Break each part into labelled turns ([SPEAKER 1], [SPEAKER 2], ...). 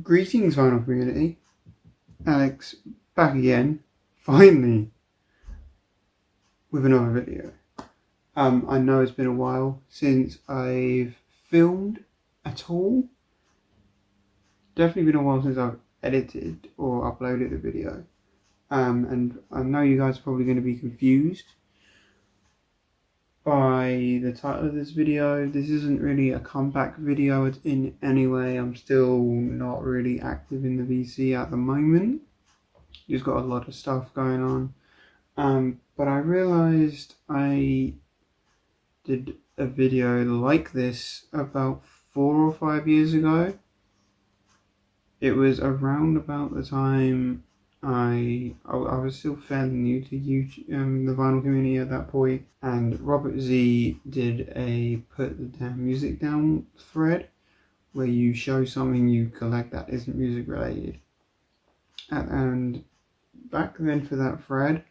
[SPEAKER 1] Greetings, vinyl community. Alex back again, finally, with another video. I know it's been a while since I've filmed at all. Definitely been a while since I've edited or uploaded a video. And I know you guys are probably going to be confused by the title of this video. This isn't really a comeback video in any way. I'm still not really active in the VC at the moment. Just got a lot of stuff going on. But I realized I did a video like this about 4 or 5 years ago. It was around about the time I was still fairly new to YouTube, the vinyl community at that point, and Robert Z did a put the damn music down thread where you show something you collect that isn't music related. And back then for that thread,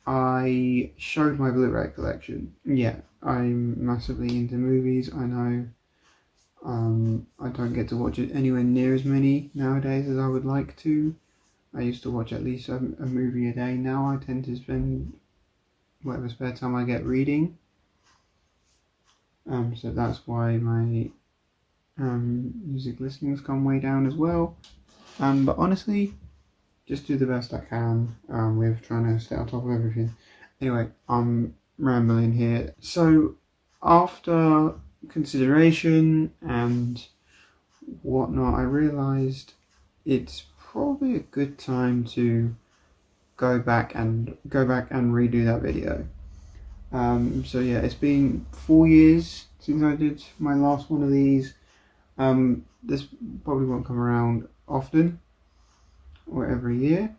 [SPEAKER 1] I showed my Blu Ray collection. Yeah, I'm massively into movies, I know. I don't get to watch it anywhere near as many nowadays as I would like to. I used to watch at least a movie a day. Now I tend to spend whatever spare time I get reading. So that's why my music listenings come way down as well. But honestly, just do the best I can with trying to stay on top of everything. Anyway, I'm rambling here. So after consideration and whatnot, I realised it's probably a good time to go back and redo that video. So yeah, it's been 4 years since I did my last one of these. This probably won't come around often or every year,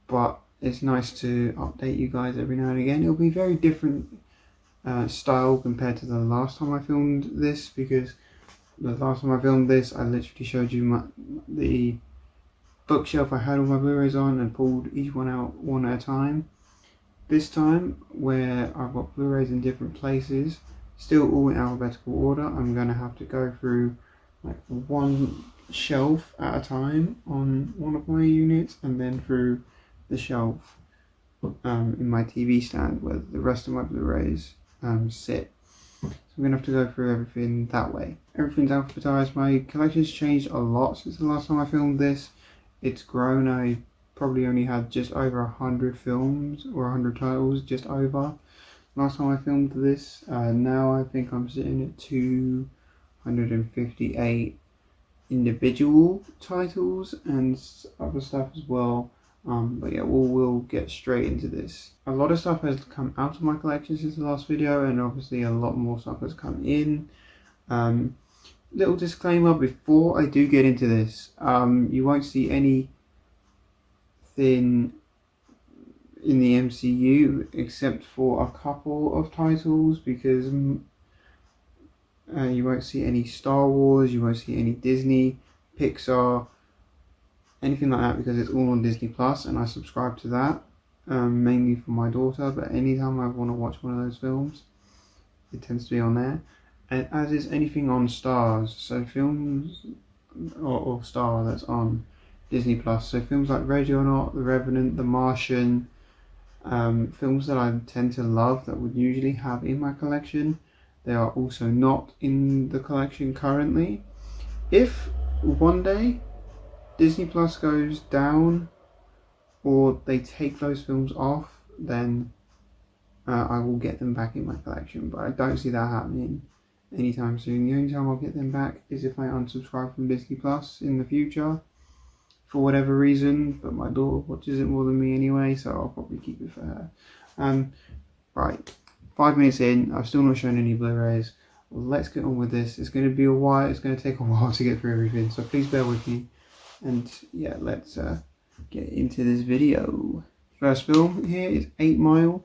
[SPEAKER 1] but it's nice to update you guys every now and again. It'll be very different style compared to the last time I filmed this, because the last time I filmed this I literally showed you the bookshelf I had all my Blu-rays on and pulled each one out one at a time. This time, where I've got Blu-rays in different places, still all in alphabetical order, I'm going to have to go through like one shelf at a time on one of my units, and then through the shelf in my TV stand where the rest of my Blu-rays sit. So I'm going to have to go through everything that way. Everything's alphabetized. My collection's changed a lot since the last time I filmed this. It's grown. I probably only had just over 100 films or 100 titles, just over. Last time I filmed this, now I think I'm sitting at 258 individual titles and other stuff as well. But yeah, we'll get straight into this. A lot of stuff has come out of my collection since the last video, and obviously a lot more stuff has come in. Little disclaimer before I do get into this, you won't see anything in the MCU except for a couple of titles, because you won't see any Star Wars, you won't see any Disney, Pixar, anything like that, because it's all on Disney Plus, and I subscribe to that mainly for my daughter. But anytime I want to watch one of those films, it tends to be on there, and as is anything on Stars, so films or Star that's on Disney Plus. So films like Ready or Not, The Revenant, The Martian, films that I tend to love that would usually have in my collection, they are also not in the collection currently. If one day Disney Plus goes down or they take those films off, then I will get them back in my collection, but I don't see that happening anytime soon. The only time I'll get them back is if I unsubscribe from Disney Plus in the future for whatever reason, but my daughter watches it more than me anyway, so I'll probably keep it for her. Right, 5 minutes in, I've still not shown any Blu-rays. Let's get on with this. It's going to be a while, it's going to take a while to get through everything, so please bear with me. And yeah, let's get into this video. First film here is 8 Mile,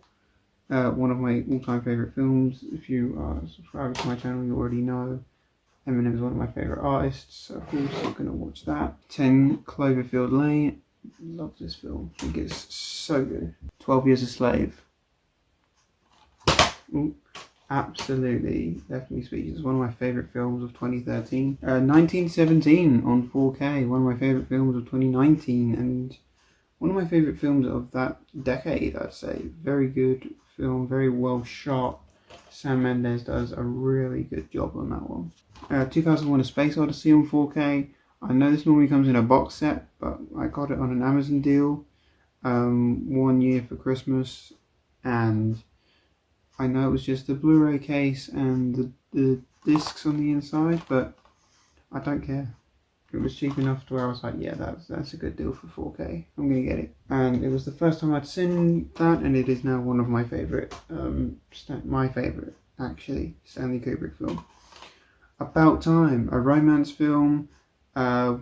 [SPEAKER 1] one of my all-time favourite films. If you are subscribed to my channel, you already know Eminem is one of my favourite artists, so of course you're going to watch that. 10 Cloverfield Lane, love this film, I think it's so good. 12 Years a Slave. Ooh. absolutely, definitely Speechless. One of my favourite films of 2013. 1917 on 4K, one of my favourite films of 2019, and one of my favourite films of that decade, I'd say. Very good film, very well shot. Sam Mendes does a really good job on that one. 2001 A Space Odyssey on 4K. I know this normally comes in a box set, but I got it on an Amazon deal 1 year for Christmas, and I know it was just the Blu Ray case and the discs on the inside, but I don't care. It was cheap enough to where I was like, yeah, that's a good deal for 4K. I'm gonna get it. And it was the first time I'd seen that, and it is now one of my favourite, my favourite actually, Stanley Kubrick film. About Time, a romance film,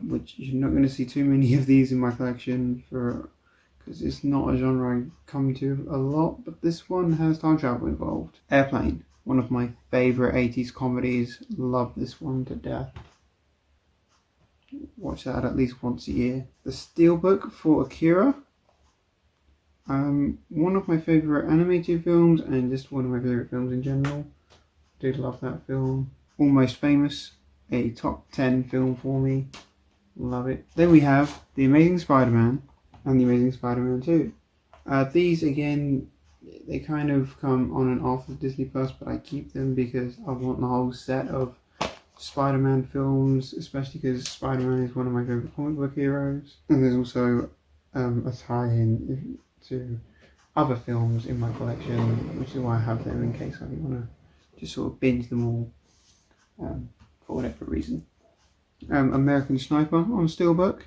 [SPEAKER 1] which you're not going to see too many of these in my collection because it's not a genre I come to a lot, but this one has time travel involved. Airplane, one of my favourite 80s comedies. Love this one to death. Watch that at least once a year. The Steelbook for Akira. One of my favourite animated films and just one of my favourite films in general. Did love that film. Almost Famous, a top 10 film for me. Love it. Then we have The Amazing Spider-Man and The Amazing Spider-Man 2. These again, they kind of come on and off of Disney Plus, but I keep them because I want the whole set of Spider-Man films, especially because Spider-Man is one of my favourite comic book heroes. And there's also a tie-in to other films in my collection, which is why I have them in case I want to just sort of binge them all for whatever reason. American Sniper on Steelbook.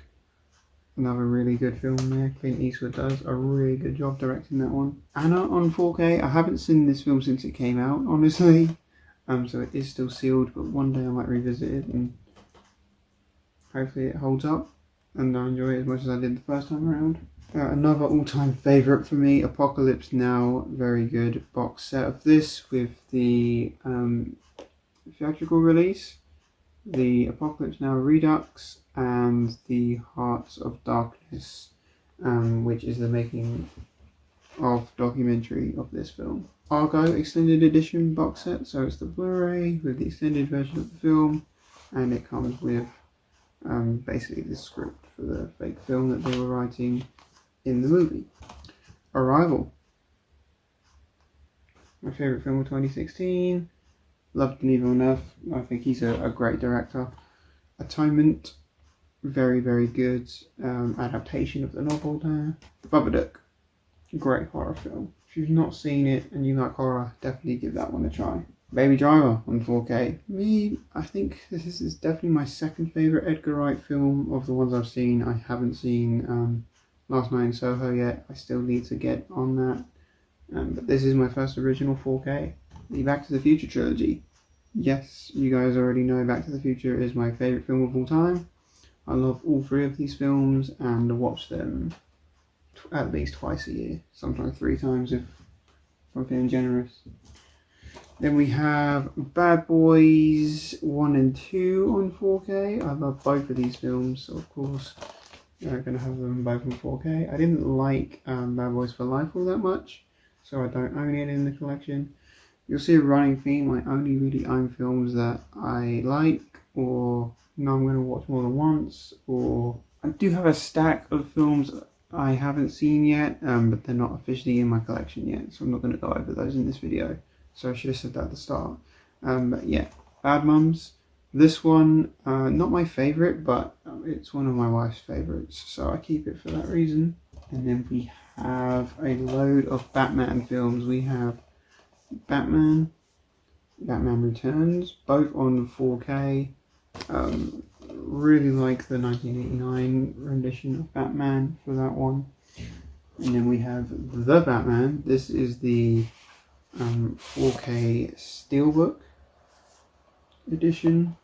[SPEAKER 1] Another really good film there. Clint Eastwood does a really good job directing that one. Anna on 4K. I haven't seen this film since it came out, honestly. So it is still sealed, but one day I might revisit it and hopefully it holds up and I enjoy it as much as I did the first time around. Another all-time favourite for me, Apocalypse Now. Very good box set of this with the theatrical release, the Apocalypse Now Redux, and the Hearts of Darkness, which is the making of documentary of this film. Argo extended edition box set, so it's the Blu-ray with the extended version of the film, and it comes with basically the script for the fake film that they were writing in the movie. Arrival, my favourite film of 2016. Loved Denis Villeneuve. I think he's a great director. Atonement, very, very good adaptation of the novel there. The Babadook, great horror film. If you've not seen it and you like horror, definitely give that one a try. Baby Driver on 4K. I think this is definitely my second favourite Edgar Wright film of the ones I've seen. I haven't seen Last Night in Soho yet. I still need to get on that. But this is my first original 4K. The Back to the Future trilogy. Yes, you guys already know Back to the Future is my favourite film of all time. I love all three of these films and watch them at least twice a year, sometimes 3 times if I'm feeling generous. Then we have Bad Boys 1 and 2 on 4K. I love both of these films, so of course I'm going to have them both on 4K. I didn't like Bad Boys for Life all that much, so I don't own it in the collection. You'll see a running theme. I only really own films that I like, or know I'm going to watch more than once, or I do have a stack of films I haven't seen yet, but they're not officially in my collection yet, so I'm not going to go over those in this video. So I should have said that at the start. But yeah, Bad Mums. This one, not my favourite, but it's one of my wife's favourites, so I keep it for that reason. And then we have a load of Batman films. We have Batman Returns, both on 4K. Really like the 1989 rendition of Batman for that one. And then we have The Batman. This is the 4K Steelbook edition.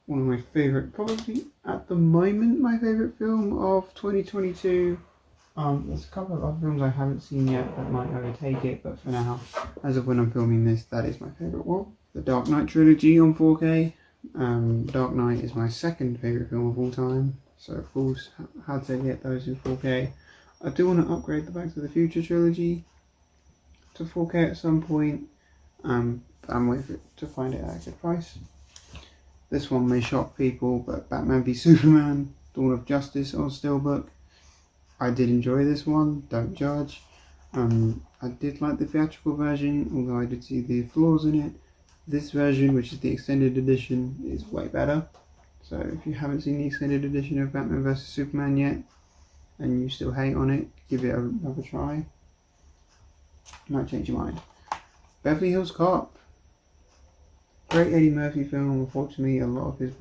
[SPEAKER 1] One of my favourite, probably at the moment, my favourite film of 2022. There's a couple of other films I haven't seen yet that might overtake it, but for now, as of when I'm filming this, that is my favourite one. The Dark Knight trilogy on 4K. Dark Knight is my second favourite film of all time, so of course had to get those in 4K. I do want to upgrade the Back to the Future trilogy to 4K at some point. I'm waiting for it to find it at a good price. This one may shock people, but Batman v Superman, Dawn of Justice on Steelbook. I did enjoy this one, don't judge. I did like the theatrical version, although I did see the flaws in it. This version, which is the extended edition, is way better. So if you haven't seen the extended edition of Batman vs Superman yet, and you still hate on it, give it another try. Might change your mind. Beverly Hills Cop. Great Eddie Murphy film. Unfortunately, a lot of his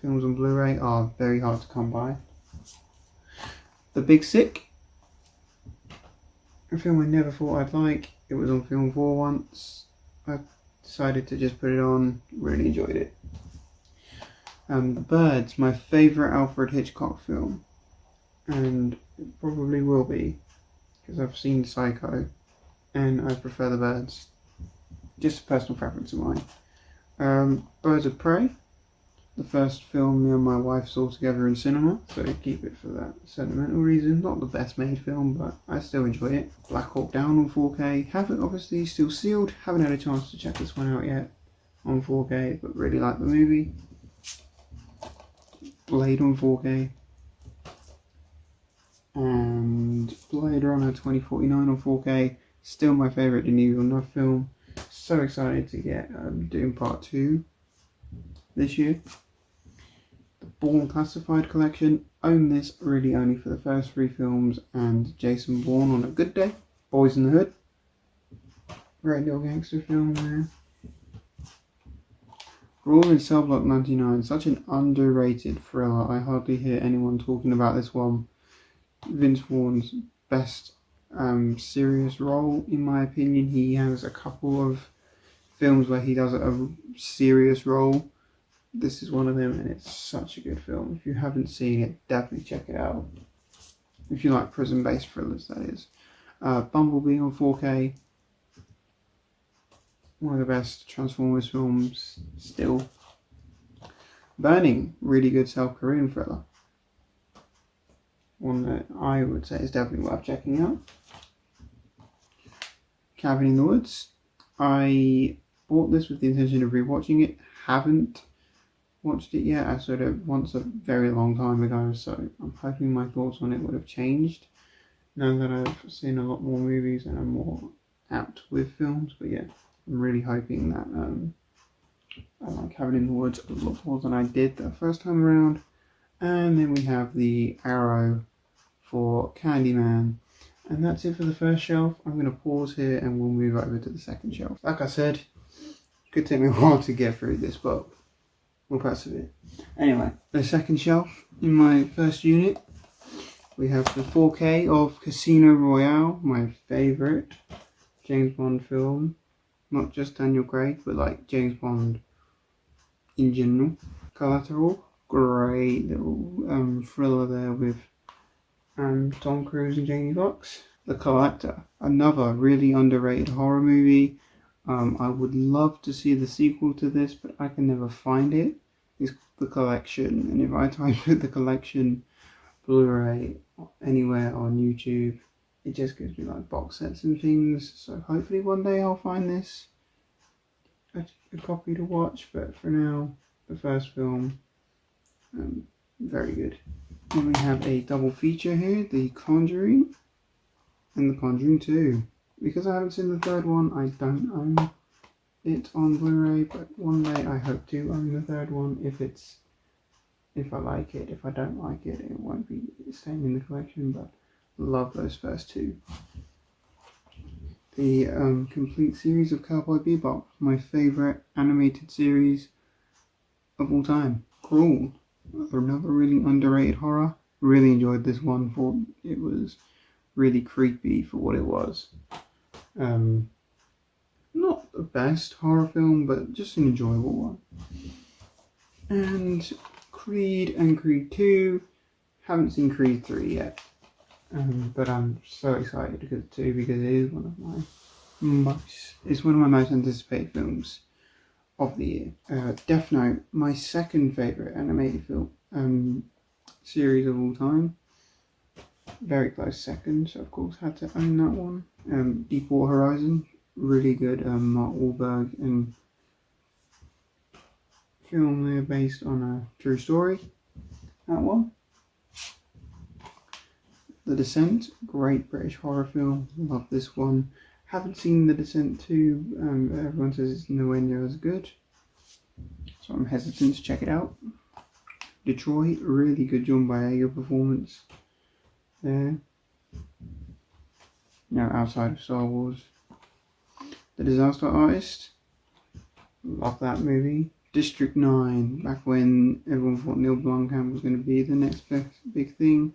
[SPEAKER 1] films on Blu Ray are very hard to come by. The Big Sick. A film I never thought I'd like. It was on Film 4 once. I decided to just put it on. Really enjoyed it. The Birds, my favourite Alfred Hitchcock film. And it probably will be, because I've seen Psycho and I prefer The Birds. Just a personal preference of mine. Birds of Prey, the first film me and my wife saw together in cinema, so keep it for that sentimental reason. Not the best made film, but I still enjoy it. Black Hawk Down on 4K, haven't obviously still sealed, haven't had a chance to check this one out yet on 4K, but really like the movie. Blade on 4K. And Blade Runner 2049 on 4K, still my favourite Denis Villeneuve film. So excited to get doing part 2 this year. The Bourne Classified Collection, own this really only for the first 3 films and Jason Bourne on a Good Day. Boys in the Hood, great little gangster film there. Brawl in Cell Block 99, such an underrated thriller. I hardly hear anyone talking about this one. Vince Vaughn's best serious role, in my opinion. He has a couple of films where he does a serious role. This is one of them, and it's such a good film. If you haven't seen it, definitely check it out. If you like prison-based thrillers, that is. Bumblebee on 4K. One of the best Transformers films still. Burning, really good South Korean thriller. One that I would say is definitely worth checking out. Cabin in the Woods. I bought this with the intention of rewatching it. Haven't watched it yet. I saw it once a very long time ago, so I'm hoping my thoughts on it would have changed now that I've seen a lot more movies and I'm more apt with films. But yeah, I'm really hoping that I like Cabin in the Woods a lot more than I did the first time around. And then we have the Arrow for Candyman. And that's it for the first shelf. I'm going to pause here and we'll move over to the second shelf. Like I said, it could take me a while to get through this, but we'll persevere. Anyway, the second shelf in my first unit, we have the 4K of Casino Royale, my favourite James Bond film. Not just Daniel Craig, but like James Bond in general. Collateral, great little thriller there with Tom Cruise and Jamie Foxx. The Collector, another really underrated horror movie. I would love to see the sequel to this, but I can never find it. It's The Collection, and if I type in The Collection Blu-ray anywhere on YouTube, it just gives me like box sets and things. So hopefully one day I'll find this a copy to watch, but for now, the first film, very good. Then we have a double feature here, The Conjuring and The Conjuring 2. Because I haven't seen the third one, I don't own it on Blu-ray, but one day I hope to own the third one if I like it. If I don't like it, it won't be staying in the collection, but love those first 2. The complete series of Cowboy Bebop, my favourite animated series of all time. Crawl, another really underrated horror. Really enjoyed this one. Thought it was really creepy for what it was. Not the best horror film, but just an enjoyable one. And Creed and Creed 2. Haven't seen Creed 3 yet. But I'm so excited to get 2 because it is one of my most anticipated films of the year. Death Note, my second favourite animated film series of all time. Very close second, so of course had to own that one. Deepwater Horizon, Really good Mark Wahlberg and film there based on a true story. That one. The Descent, great British horror film. Love this one. Haven't seen The Descent 2. Everyone says it's nowhere near as good, so I'm hesitant to check it out. Detroit, really good John Boyega performance there. Now outside of Star Wars. The Disaster Artist, love that movie. District 9, back when everyone thought Neil Blomkamp was going to be the next big thing.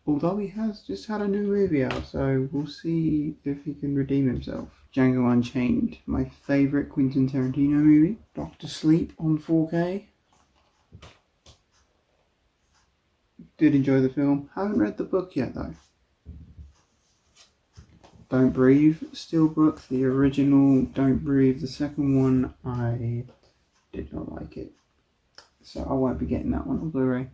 [SPEAKER 1] Although he has just had a new movie out, so we'll see if he can redeem himself. Django Unchained, my favourite Quentin Tarantino movie. Doctor Sleep on 4K. Did enjoy the film. Haven't read the book yet though. Don't Breathe, Steelbook, the original Don't Breathe. The second one, I did not like it, so I won't be getting that one on Blu-ray.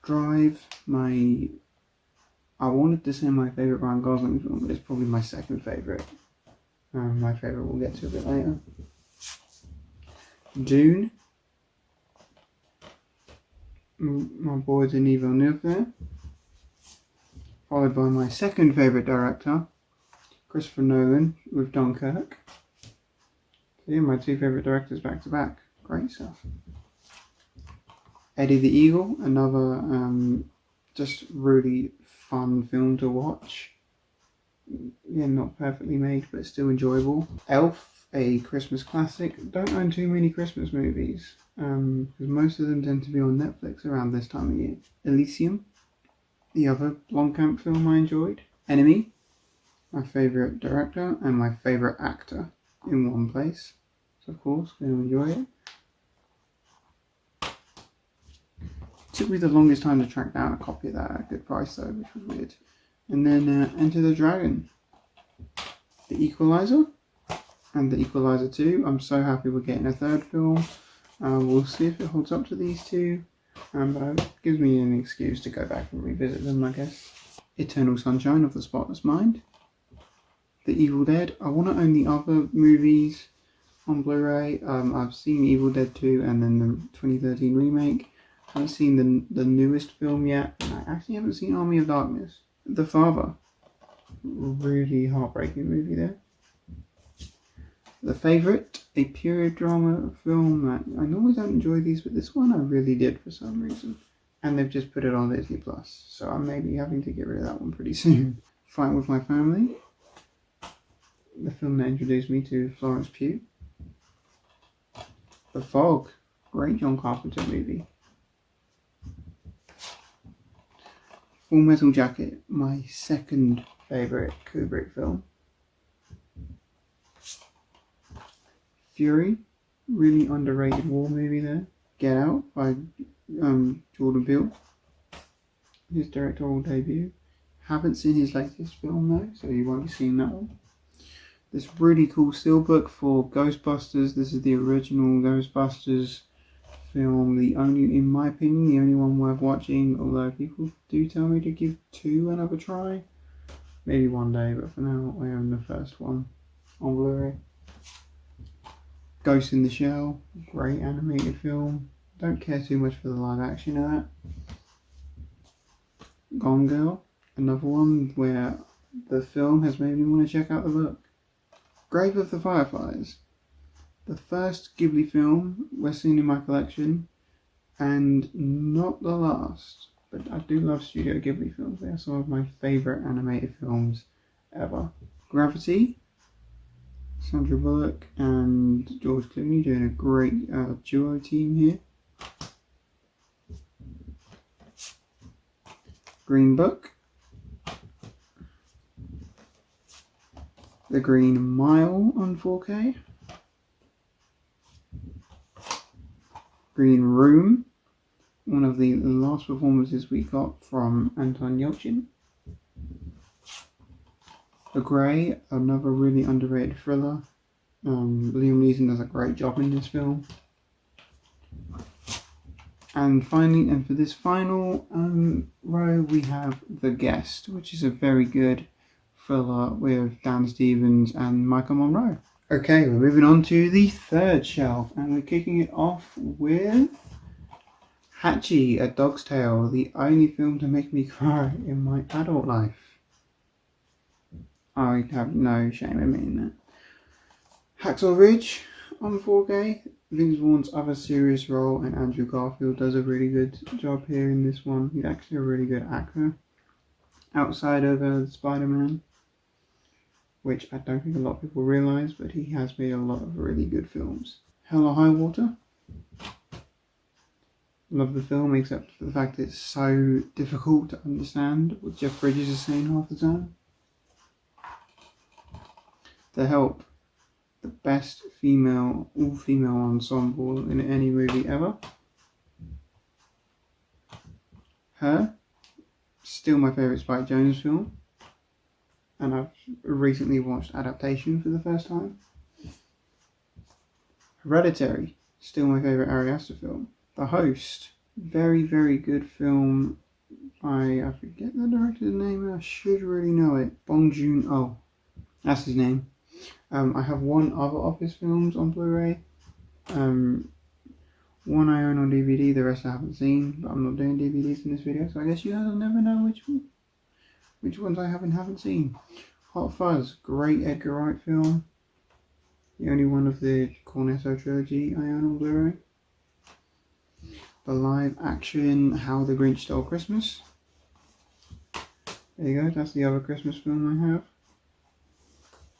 [SPEAKER 1] Drive, I wanted to say my favourite Ryan Gosling film, but it's probably my second favourite. My favourite we'll get to a bit later. Dune, my boy Denis Villeneuve there. Followed by my second favourite director, Christopher Nolan with Dunkirk. So yeah, my two favourite directors back to back. Great stuff. Eddie the Eagle, another just really fun film to watch. Yeah, not perfectly made, but still enjoyable. Elf, a Christmas classic. Don't own too many Christmas movies, because most of them tend to be on Netflix around this time of year. Elysium, the other Blomkamp film I enjoyed. Enemy, my favourite director and my favourite actor in one place. So of course, going to enjoy it. Took me the longest time to track down a copy of that at a good price though, which was weird. And then Enter the Dragon, The Equalizer, and The Equalizer 2. I'm so happy we're getting a third film. We'll see if it holds up to these two, but it gives me an excuse to go back and revisit them, I guess. Eternal Sunshine of the Spotless Mind, The Evil Dead. I want to own the other movies on Blu-ray. I've seen Evil Dead 2 and then the 2013 remake. I haven't seen the newest film yet. I actually haven't seen Army of Darkness. The Father, really heartbreaking movie there. The Favourite, a period drama film that I normally don't enjoy these, but this one I really did for some reason. And they've just put it on Disney Plus, so I may be having to get rid of that one pretty soon. Fight with My Family, the film that introduced me to Florence Pugh. The Fog, great John Carpenter movie. Full Metal Jacket, my second favourite Kubrick film. Fury, really underrated war movie there. Get Out by Jordan Peele, his directorial debut. Haven't seen his latest film though, so you won't be seeing that one. This really cool steelbook for Ghostbusters. This is the original Ghostbusters film, in my opinion, the only one worth watching, although people do tell me to give 2 another try. Maybe one day, but for now I own the first one on Blu-ray. Ghost in the Shell, great animated film. Don't care too much for the live action of that. Gone Girl, another one where the film has made me want to check out the book. Grave of the Fireflies, the first Ghibli film we're seeing in my collection, and not the last, but I do love Studio Ghibli films. They are some of my favourite animated films ever. Gravity, Sandra Bullock and George Clooney doing a great duo team here. Green Book, The Green Mile on 4K. Green Room, one of the last performances we got from Anton Yelchin. The Grey, another really underrated thriller. Liam Neeson does a great job in this film. And finally, and for this final row, we have The Guest, which is a very good filler with Dan Stevens and Michael Monroe. Okay, we're moving on to the third shelf, and we're kicking it off with Hachi, A Dog's Tale, the only film to make me cry in my adult life. I have no shame in admitting that. Hacksaw Ridge on 4K. Vince Vaughn's other serious role, and Andrew Garfield does a really good job here in this one. He's actually a really good actor. Outside of Spider-Man, which I don't think a lot of people realise, but he has made a lot of really good films. Hell or High Water. Love the film, except for the fact that it's so difficult to understand what Jeff Bridges is saying half the time. The Help. The best all-female ensemble in any movie ever. Her. Still my favourite Spike Jonze film. And I've recently watched Adaptation for the first time. Hereditary, still my favourite Ari Aster film. The Host, very, very good film by, I forget the director's name, I should really know it. Bong Joon-ho, that's his name. I have one other of his films on Blu-ray. One I own on DVD, the rest I haven't seen, but I'm not doing DVDs in this video, so I guess you guys will never know which ones I haven't seen. Hot Fuzz, great Edgar Wright film. The only one of the Cornetto trilogy I own on Blu-ray. The live action How the Grinch Stole Christmas. There you go, that's the other Christmas film I have.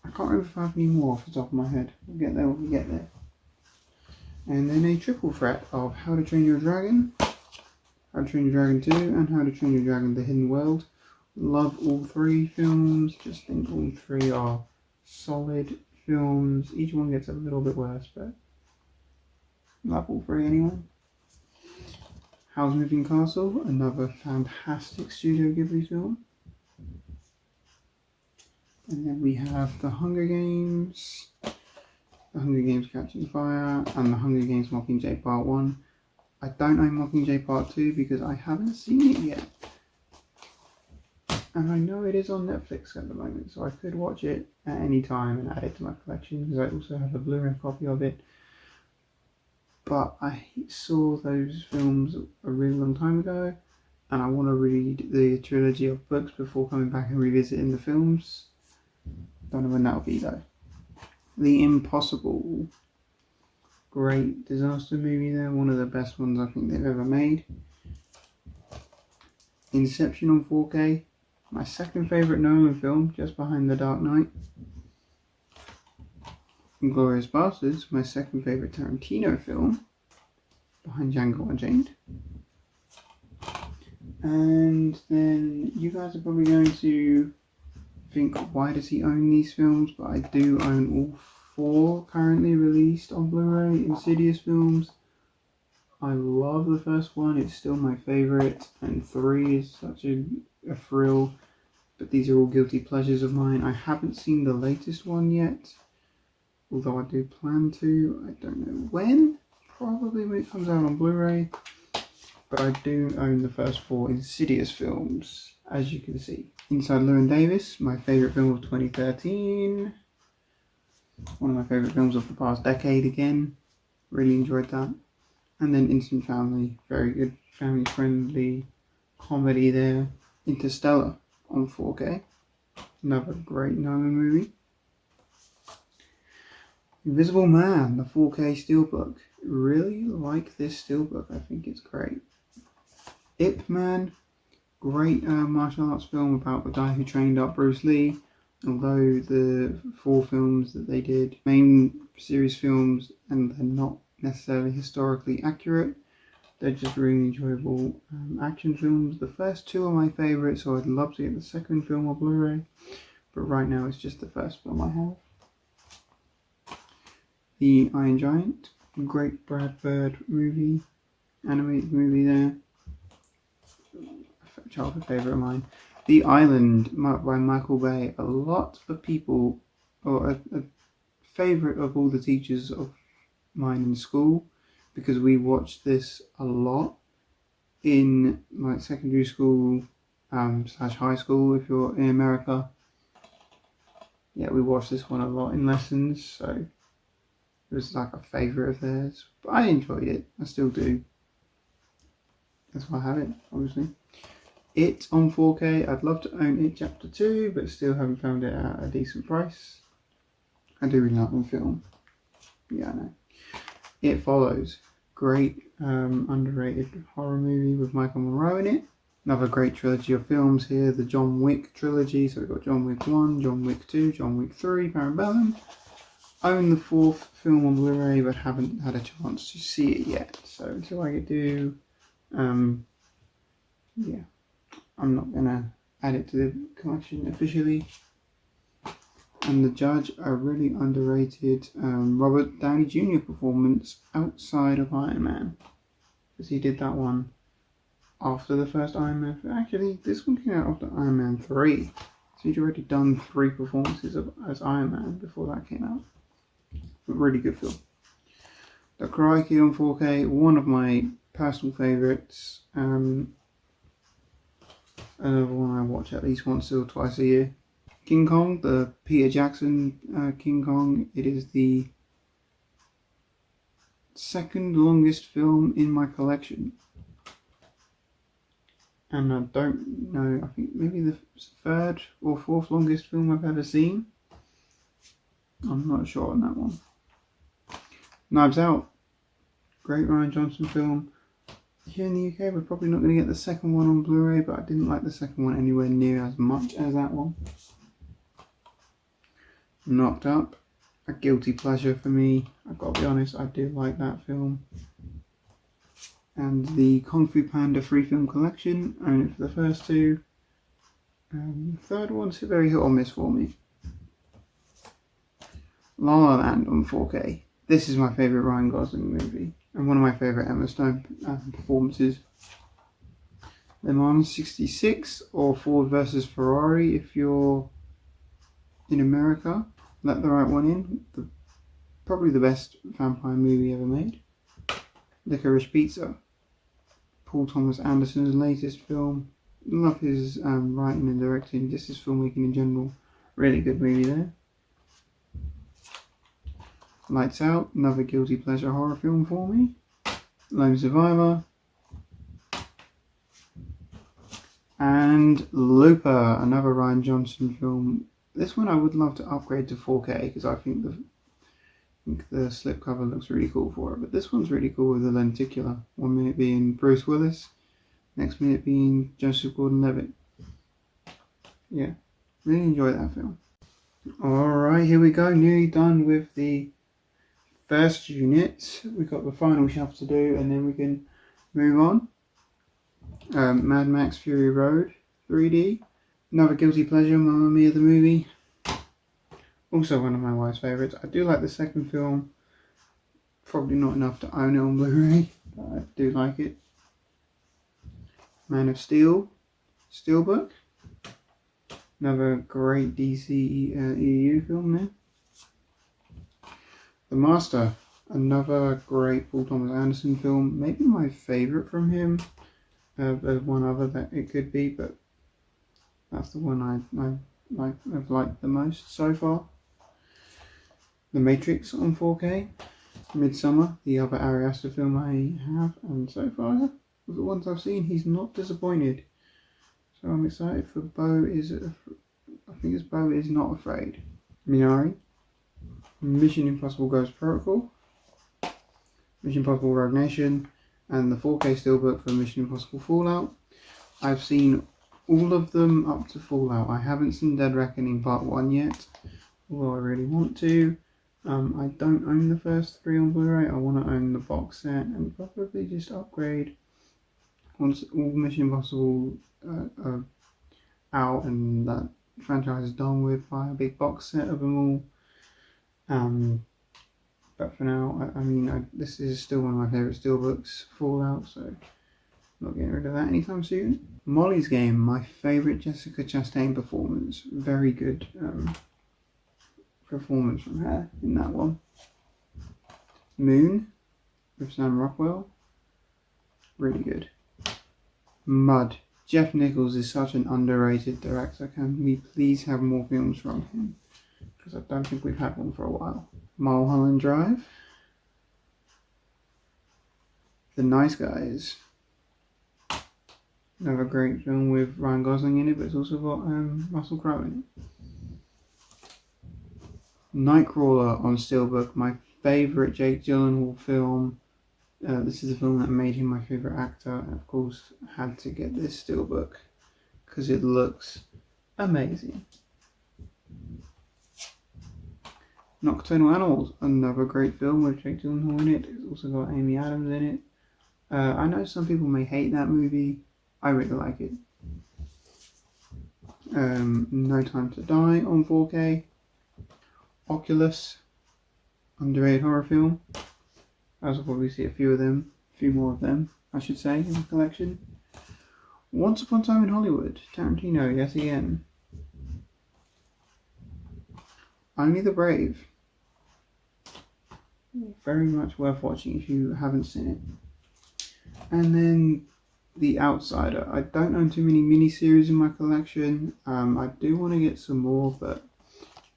[SPEAKER 1] I can't remember if I have any more off the top of my head. We'll get there when we get there. And then a triple threat of How to Train Your Dragon, How to Train Your Dragon 2, and How to Train Your Dragon The Hidden World. Love all three films, just think all three are solid films. Each one gets a little bit worse, but love all three anyway. Howl's Moving Castle, another fantastic Studio Ghibli film. And then we have The Hunger Games, The Hunger Games Catching Fire, and The Hunger Games Mockingjay Part 1. I don't own Mockingjay Part 2 because I haven't seen it yet. And I know it is on Netflix at the moment, so I could watch it at any time and add it to my collection, because I also have a Blu Ray copy of it. But I saw those films a really long time ago, and I want to read the trilogy of books before coming back and revisiting the films. Don't know when that'll be though. The Impossible. Great disaster movie there, one of the best ones I think they've ever made. Inception on 4K. My second favourite Nolan film, just behind The Dark Knight. Inglourious Basterds, my second favourite Tarantino film, behind Django Unchained. And then you guys are probably going to think, why does he own these films? But I do own all 4 currently released on Blu-ray Insidious films. I love the first one, it's still my favourite, and 3 is such a thrill, but these are all guilty pleasures of mine. I haven't seen the latest one yet, although I do plan to. I don't know when, probably when it comes out on Blu-ray, but I do own the first 4 Insidious films, as you can see. Inside Llewyn Davis, my favourite film of 2013, one of my favourite films of the past decade again, really enjoyed that. And then Instant Family, very good family friendly comedy there. Interstellar on 4K, another great Nolan movie. Invisible Man, the 4K Steelbook, really like this Steelbook, I think it's great. Ip Man, great martial arts film about the guy who trained up Bruce Lee, although the 4 films that they did, main series films, and they're not necessarily historically accurate. They're just really enjoyable action films. The first 2 are my favourite, so I'd love to get the second film on Blu-ray, but right now it's just the first film I have. The Iron Giant, great Brad Bird movie, animated movie there, childhood favourite of mine. The Island by Michael Bay, a lot of people, or a favourite of all the teachers of mine in school, because we watched this a lot in like secondary school / high school if you're in America. yeah, we watched this one a lot in lessons, so it was like a favourite of theirs. But I enjoyed it. I still do. That's why I have it, obviously. It on 4K. I'd love to own it Chapter 2, but still haven't found it at a decent price. I do really like the film. Yeah, I know. It Follows. Great underrated horror movie with Michael Monroe in it. Another great trilogy of films here, the John Wick trilogy. So we've got John Wick 1, John Wick 2, John Wick 3, Parabellum. Own the 4th film on Blu Ray, but haven't had a chance to see it yet. So until I do, yeah, I'm not going to add it to the collection officially. And The Judge, a really underrated Robert Downey Jr. performance outside of Iron Man. Because he did that one after the first Iron Man. Actually, this one came out after Iron Man 3. So he'd already done 3 performances as Iron Man before that came out. A really good film. The Karate Kid on 4K, one of my personal favourites. Another one I watch at least once or twice a year. King Kong, the Peter Jackson King Kong. It is the second longest film in my collection. And I don't know, I think maybe the 3rd or 4th longest film I've ever seen. I'm not sure on that one. Knives Out, great Rian Johnson film. Here in the UK we're probably not going to get the second one on Blu-ray, but I didn't like the second one anywhere near as much as that one. Knocked Up, a guilty pleasure for me. I've got to be honest, I do like that film. And the Kung Fu Panda free film collection, own it for the first 2. The third one's very hit or miss for me. La La Land on 4K. This is my favourite Ryan Gosling movie, and one of my favourite Emma Stone performances. Le Mans 66, or Ford versus Ferrari if you're in America. Let the Right One In. Probably the best vampire movie ever made. Licorice Pizza. Paul Thomas Anderson's latest film. Love his writing and directing, just his filmmaking in general. Really good movie there. Lights Out, another guilty pleasure horror film for me. Lone Survivor. And Looper, another Rian Johnson film. This one I would love to upgrade to 4K because I think the slipcover looks really cool for it. But this one's really cool with the lenticular. 1 minute being Bruce Willis, next minute being Joseph Gordon-Levitt. Yeah, really enjoy that film. Alright, here we go. Nearly done with the first unit. We've got the final shelf to do and then we can move on. Mad Max Fury Road 3D. Another guilty pleasure, Mamma Mia the movie. Also one of my wife's favourites. I do like the second film. Probably not enough to own it on Blu-ray, but I do like it. Man of Steel, Steelbook. Another great DC EU film there. The Master, another great Paul Thomas Anderson film. Maybe my favourite from him. There's one other that it could be, but that's the one I've liked the most so far. The Matrix on 4K. Midsummer, the other Ari Aster film I have, and so far, with the ones I've seen, he's not disappointed. So I'm excited for Beau Is Not Afraid. Minari. Mission Impossible Ghost Protocol. Mission Impossible Rogue Nation. And the 4K Steelbook for Mission Impossible Fallout. I've seen all of them up to Fallout. I haven't seen Dead Reckoning Part 1 yet, although I really want to. I don't own the first 3 on Blu-ray. I want to own the box set and probably just upgrade once all Mission Impossible are out and that franchise is done with, buy a big box set of them all. But for now, this is still one of my favourite steelbooks, Fallout, so I'm not getting rid of that anytime soon. Molly's Game, my favourite Jessica Chastain performance. Very good performance from her in that one. Moon with Sam Rockwell, really good. Mud. Jeff Nichols is such an underrated director. Can we please have more films from him? because I don't think we've had one for a while. Mulholland Drive. The Nice Guys. Another great film with Ryan Gosling in it, but it's also got Russell Crowe in it. Nightcrawler on Steelbook, my favourite Jake Gyllenhaal film. This is a film that made him my favourite actor, and of course had to get this Steelbook because it looks amazing. Nocturnal Animals, another great film with Jake Gyllenhaal in it. It's also got Amy Adams in it. I know some people may hate that movie. I really like it. No Time to Die on 4K. Oculus, underrated horror film. As I'll probably see a few more of them, I should say, in the collection. Once Upon a Time in Hollywood, Tarantino, yet again. Only the Brave. Very much worth watching if you haven't seen it. And then The Outsider. I don't own too many miniseries in my collection. I do want to get some more, but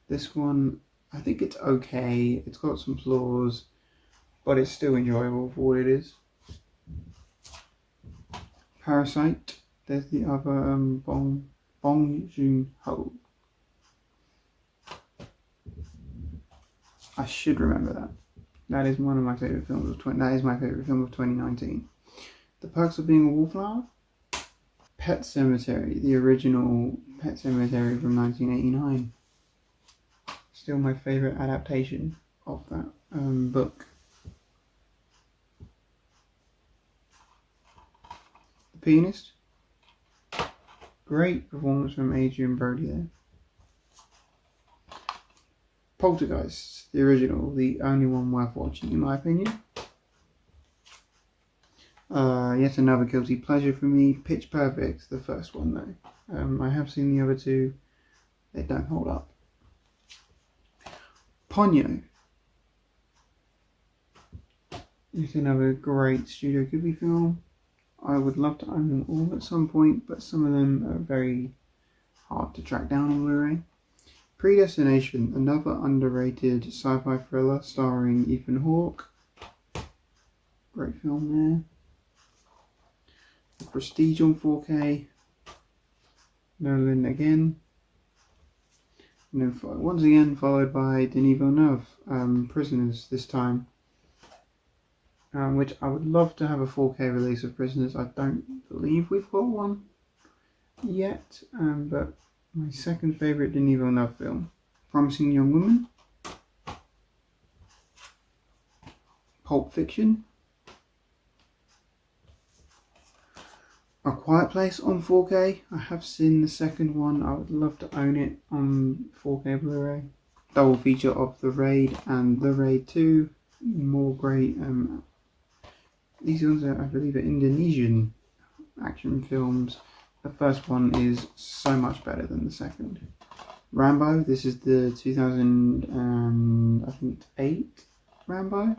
[SPEAKER 1] this one, I think it's okay. It's got some flaws, but it's still enjoyable for what it is. Parasite. There's the other Bong Joon-ho. I should remember that. That is one of my favourite films of that is my favourite film of 2019. The Perks of Being a Wallflower. Pet Sematary, the original Pet Sematary from 1989. Still my favourite adaptation of that book. The Pianist. Great performance from Adrian Brody there. Poltergeist, the original, the only one worth watching in my opinion. Yet another guilty pleasure for me. Pitch Perfect, the first one though. I have seen the other two. They don't hold up. Ponyo. It's another great Studio Ghibli film. I would love to own them all at some point, but some of them are very hard to track down on Blu-ray. Predestination, another underrated sci-fi thriller starring Ethan Hawke. Great film there. The Prestige on 4K. Nolan again. And then once again followed by Denis Villeneuve, Prisoners this time. Which I would love to have a 4K release of Prisoners. I don't believe we've got one yet, but my second favourite Denis Villeneuve film. Promising Young Woman. Pulp Fiction. A Quiet Place on 4K. I have seen the second one. I would love to own it on 4K Blu-ray. Double feature of The Raid and The Raid 2. More great. These ones are, I believe, are Indonesian action films. The first one is so much better than the second. Rambo. This is the 2008 Rambo.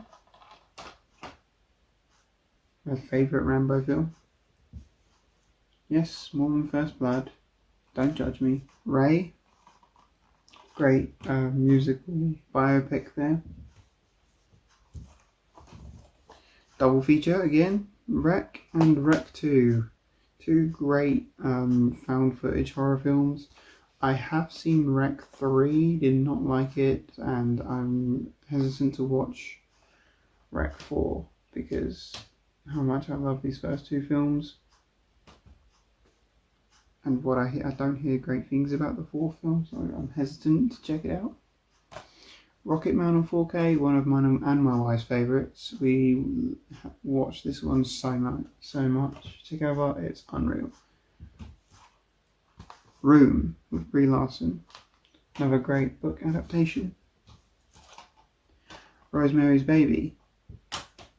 [SPEAKER 1] My favourite Rambo film. Yes, more than First Blood. Don't judge me. Ray. Great musical biopic there. Double feature again. Wreck and Wreck 2. Two great found footage horror films. I have seen Wreck 3, did not like it, and I'm hesitant to watch Wreck 4 because how much I love these first two films. And what I don't hear great things about the fourth film, so I'm hesitant to check it out. Rocketman on 4K, one of mine and my wife's favourites. We watched this one so much together, it's unreal. Room with Brie Larson, another great book adaptation. Rosemary's Baby,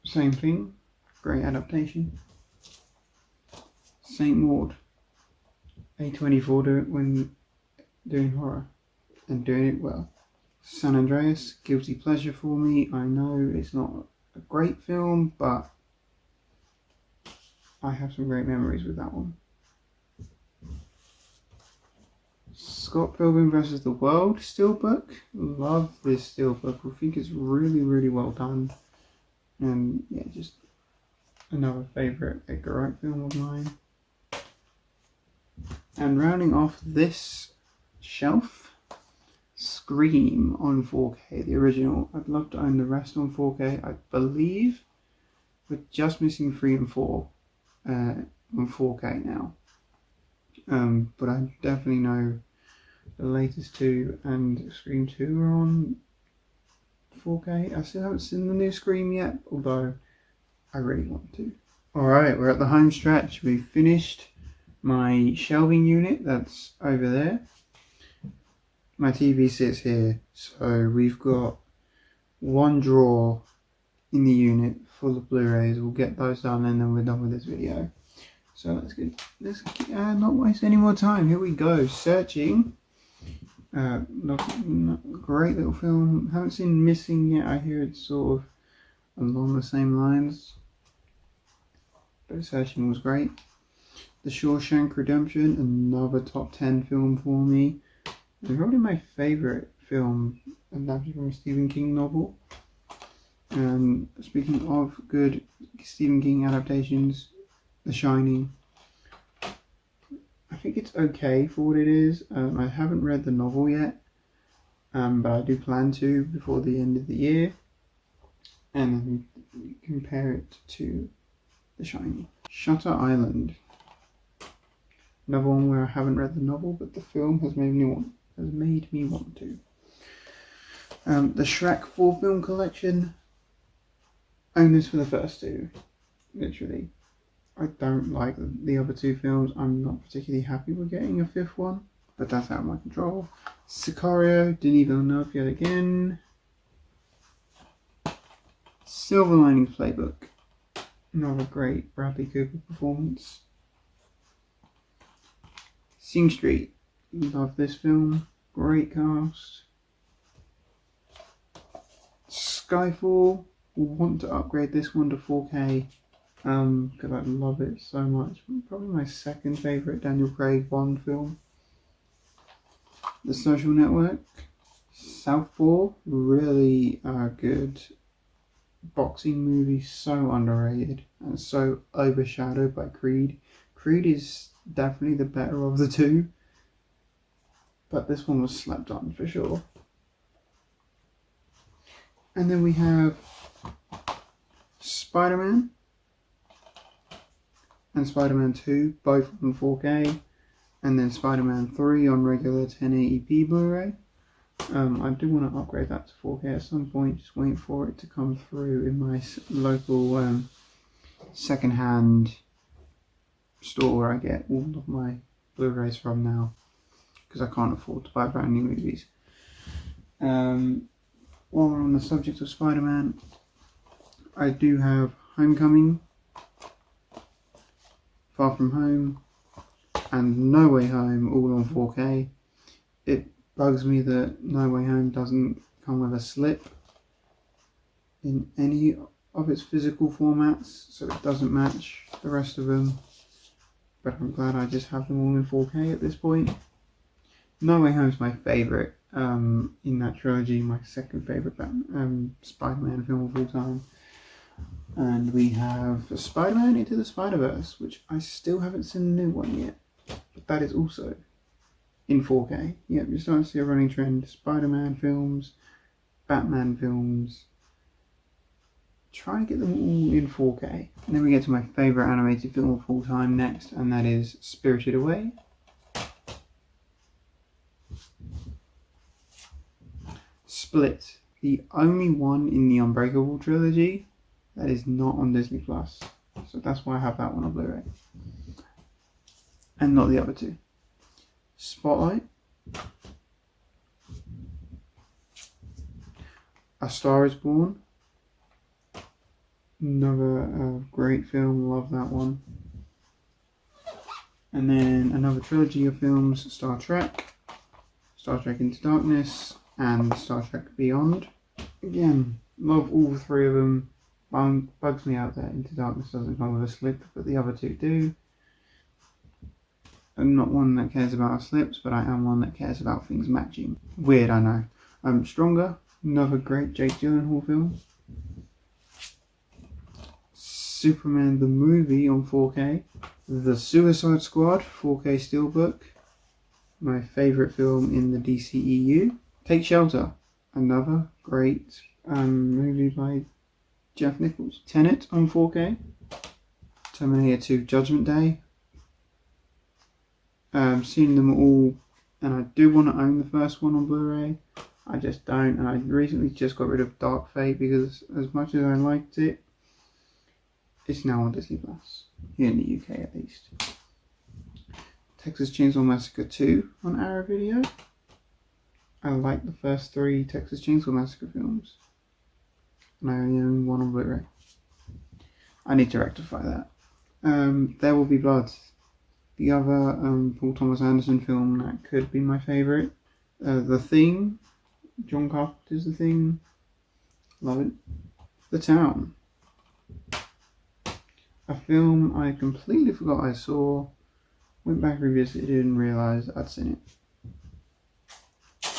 [SPEAKER 1] same thing, great adaptation. Saint Maud, A24 when doing horror and doing it well. San Andreas, guilty pleasure for me. I know it's not a great film, but I have some great memories with that one. Scott Pilgrim vs. the World steelbook. Love this steelbook. I think it's really, really well done. And yeah, just another favourite Edgar Wright film of mine. And rounding off this shelf, Scream on 4K, the original. I'd love to own the rest on 4K. I believe we're just missing 3 and 4 on 4K now. But I definitely know the latest 2 and Scream 2 are on 4K. I still haven't seen the new Scream yet, although I really want to. Alright, we're at the home stretch. We've finished my shelving unit, that's over there. My TV sits here, so we've got one drawer in the unit full of Blu-rays. We'll get those done and then we're done with this video. So let's not waste any more time. Here we go, searching. Great little film. Haven't seen Missing yet. I hear it's sort of along the same lines. But Searching was great. The Shawshank Redemption, another top 10 film for me. It's probably my favourite film adapted from a Stephen King novel. And speaking of good Stephen King adaptations, The Shining. I think it's okay for what it is. I haven't read the novel yet, but I do plan to before the end of the year. And then compare it to The Shining. Shutter Island. Another one where I haven't read the novel, but the film has made me want to. The Shrek 4 film collection. Own this for the first 2, literally. I don't like the other 2 films. I'm not particularly happy with getting a 5th one, but that's out of my control. Sicario, Denis Villeneuve yet again. Silver Linings Playbook. Another great Bradley Cooper performance. Sing Street. Love this film. Great cast. Skyfall. Want to upgrade this one to 4K because I love it so much. Probably my second favourite Daniel Craig Bond film. The Social Network. Southpaw. Really good boxing movie. So underrated and so overshadowed by Creed. Creed is definitely the better of the 2, but this one was slept on for sure. And then we have Spider-Man and Spider-Man 2, both on 4K, and then Spider-Man 3 on regular 1080p Blu-ray. I do want to upgrade that to 4K at some point, just waiting for it to come through in my local second-hand store where I get all of my Blu-rays from now, because I can't afford to buy brand new movies. While we're on the subject of Spider-Man, I do have Homecoming, Far From Home, and No Way Home all on 4K. It bugs me that No Way Home doesn't come with a slip in any of its physical formats, so it doesn't match the rest of them. But I'm glad I just have them all in 4K at this point. No Way Home is my favourite in that trilogy, my second favourite Spider-Man film of all time. And we have Spider-Man Into the Spider-Verse, which I still haven't seen the new one yet, but that is also in 4K. Yep, you're starting to see a running trend. Spider-Man films, Batman films. Try to get them all in 4K. And then we get to my favourite animated film of all time next, and that is Spirited Away. Split, the only one in the Unbreakable trilogy that is not on Disney Plus. So that's why I have that one on Blu-ray. And not the other 2. Spotlight. A Star Is Born. Another great film, love that one. And then another trilogy of films, Star Trek Into Darkness, and Star Trek Beyond. Again, love all 3 of them. Bugs me out that Into Darkness doesn't come with a slip, but the other 2 do. I'm not one that cares about our slips, but I am one that cares about things matching. Weird, I know. Stronger, another great Jake Gyllenhaal film. Superman the movie on 4K. The Suicide Squad 4K Steelbook. My favourite film in the DCEU. Take Shelter, another great movie by Jeff Nichols. Tenet on 4K. Terminator 2 Judgment Day. Seen them all, and I do want to own the first one on Blu-ray. I just don't, and I recently just got rid of Dark Fate because as much as I liked it, it's now on Disney Plus, here in the UK at least. Texas Chainsaw Massacre 2 on Arrow Video. I like the first 3 Texas Chainsaw Massacre films, and I only own one on Blu-ray. I need to rectify that. There Will Be Blood. The other Paul Thomas Anderson film that could be my favourite. The Thing. John Carpenter's The Thing. Love it. The Town. A film I completely forgot I saw. Went back, revisited it and realised I'd seen it.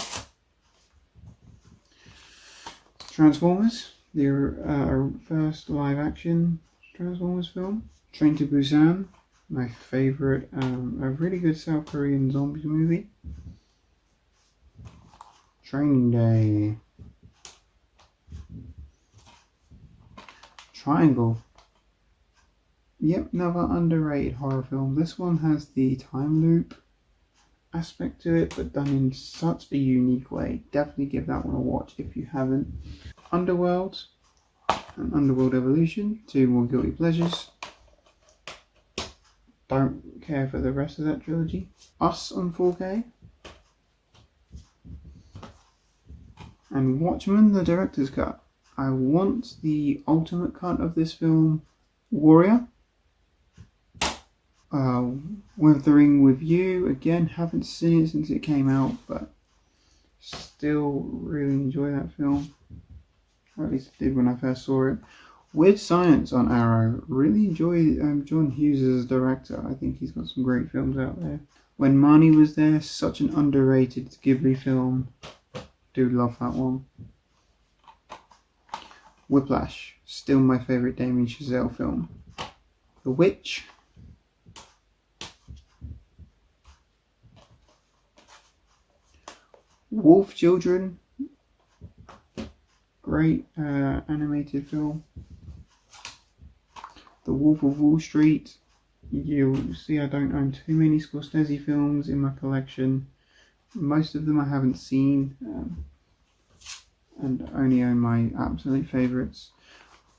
[SPEAKER 1] Transformers. The first live action Transformers film. Train to Busan. My favourite, a really good South Korean zombie movie. Training Day. Triangle. Yep, another underrated horror film. This one has the time loop aspect to it, but done in such a unique way. Definitely give that one a watch if you haven't. Underworld and Underworld Evolution, 2 more guilty pleasures. Don't care for the rest of that trilogy. Us on 4K. And Watchmen, the director's cut. I want the ultimate cut of this film, Warrior. Weathering with You, again, haven't seen it since it came out, but still really enjoy that film. Or at least I did when I first saw it. Weird Science on Arrow. Really enjoy John Hughes as a director. I think he's got some great films out there. When Marnie Was There, such an underrated Ghibli film. Do love that one. Whiplash, still my favourite Damien Chazelle film. The Witch. Wolf Children. Great animated film. The Wolf of Wall Street. You'll see I don't own too many Scorsese films in my collection. Most of them I haven't seen, and only own my absolute favourites.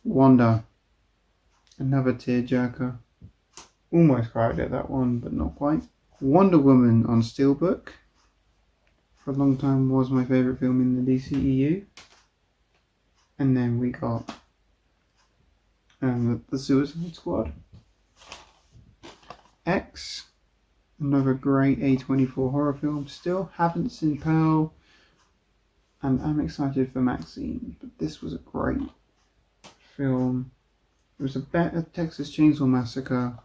[SPEAKER 1] Wanda. Another tearjerker. Almost cried at that one, but not quite. Wonder Woman on Steelbook. For a long time was my favourite film in the DCEU. And then we got the Suicide Squad. X, another great A24 horror film. Still haven't seen Pearl, and I'm excited for Maxine, but this was a great film. It was a better Texas Chainsaw Massacre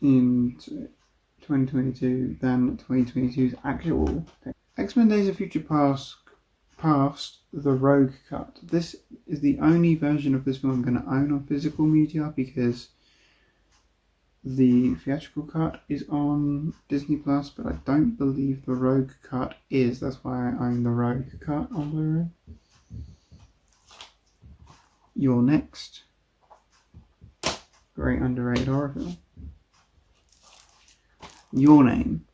[SPEAKER 1] in 2022 than 2022's actual. X-Men Days of Future Past, the Rogue Cut. This is the only version of this film I'm going to own on physical media because the theatrical cut is on Disney Plus, but I don't believe the Rogue Cut is. That's why I own the Rogue Cut on Blu-ray. You're Next. Great underrated horror film. Your Name.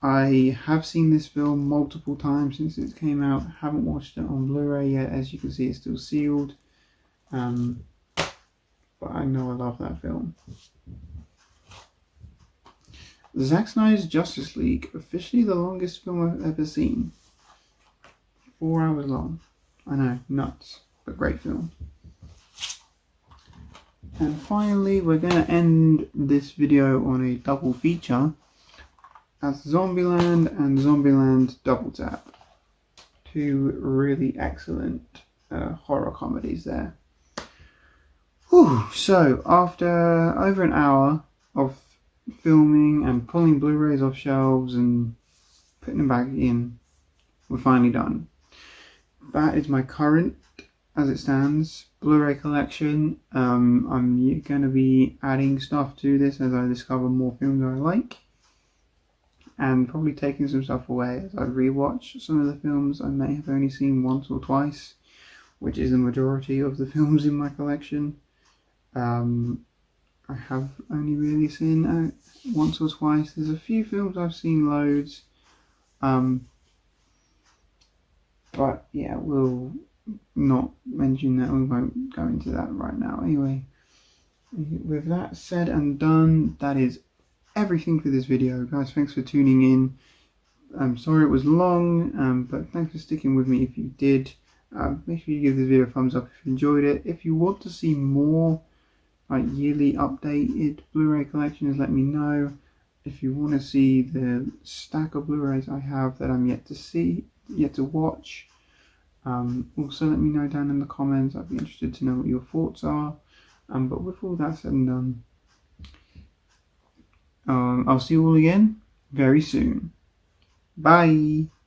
[SPEAKER 1] I have seen this film multiple times since it came out. Haven't watched it on Blu-ray yet. As you can see, it's still sealed. But I know I love that film. Zack Snyder's Justice League, officially the longest film I've ever seen. 4 hours long. I know, nuts, but great film. And finally, we're going to end this video on a double feature. That's Zombieland and Zombieland Double Tap. 2 really excellent horror comedies there. Whew. So, after over an hour of filming and pulling Blu-rays off shelves and putting them back in. We're finally done. That is my current, as it stands, Blu Ray collection. I'm going to be adding stuff to this as I discover more films I like, and probably taking some stuff away as I rewatch some of the films I may have only seen once or twice, which is the majority of the films in my collection. I have only really seen once or twice. There's a few films I've seen loads. But yeah, we'll not mention that. We won't go into that right now. Anyway, with that said and done, that is everything for this video, guys. Thanks for tuning in. I'm sorry it was long, but thanks for sticking with me if you did. Make sure you give this video a thumbs up if you enjoyed it. If you want to see more like yearly updated Blu-ray collections, let me know. If you want to see the stack of Blu-rays I have that I'm yet to watch, also let me know down in the comments. I'd be interested to know what your thoughts are. But with all that said and done, I'll see you all again very soon. Bye!